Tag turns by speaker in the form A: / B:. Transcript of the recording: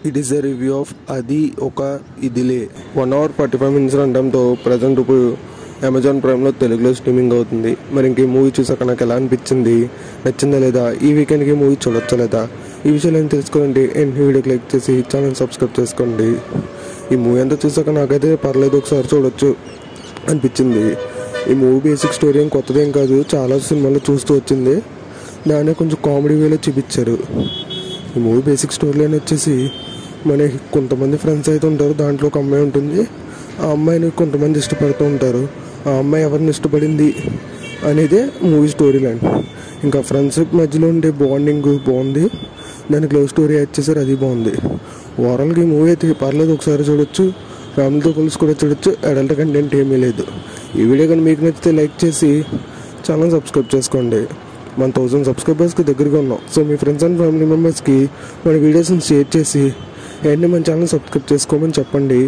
A: It is the review of అది ఒక ఇదిలే 1 hour 45 minutes రన్టైంతో present ఇప్పుడు అమెజాన్ ప్రైమ్లో తెలుగులో స్ట్రీమింగ్ అవుతుంది. మరి ఇంక ఈ మూవీ చూసాక నాకు ఎలా అనిపించింది, నచ్చిందా లేదా, ఈ వీకెండ్కి ఈ మూవీ చూడొచ్చా లేదా, ఈ విషయాలు ఏం తెలుసుకోండి. వీడియోకి లైక్ చేసి ఛానల్ సబ్స్క్రైబ్ చేసుకోండి. ఈ మూవీ అంతా చూసాక నాకైతే పర్లేదు, ఒకసారి చూడొచ్చు అనిపించింది. ఈ మూవీ బేసిక్ స్టోరీ ఏం కొత్తదేం కాదు, చాలా సినిమాలు చూస్తూ వచ్చింది. దాన్ని కొంచెం కామెడీ వేలో చూపించారు. ఈ మూవీ బేసిక్ స్టోరీలోనే వచ్చేసి మనకి కొంతమంది ఫ్రెండ్స్ అయితే ఉంటారు. దాంట్లో ఒక అమ్మాయి ఉంటుంది. ఆ అమ్మాయిని కొంతమంది ఇష్టపడుతూ ఉంటారు. ఆ అమ్మాయి ఎవరిని ఇష్టపడింది అనేదే మూవీ స్టోరీ లైన్. ఇంకా ఫ్రెండ్షిప్ మధ్యలో ఉండే బాండింగ్ బాగుంది. దానికి లవ్ స్టోరీ వచ్చేసరి అది బాగుంది. ఓవరాల్గా ఈ మూవీ అయితే పర్లేదు, ఒకసారి చూడొచ్చు. ఫ్యామిలీతో కలిసి కూడా చూడొచ్చు. అడల్ట్ కంటెంట్ ఏమీ లేదు. ఈ వీడియో కానీ మీకు నచ్చితే లైక్ చేసి ఛానల్ సబ్స్క్రైబ్ చేసుకోండి. 1000 సబ్స్క్రైబర్స్కి దగ్గరగా ఉన్నాం. So me friends and family మెంబర్స్కి మన వీడియోస్ని షేర్ చేసి మన ఛానల్ సబ్స్క్రైబ్ చేసుకోమని చెప్పండి.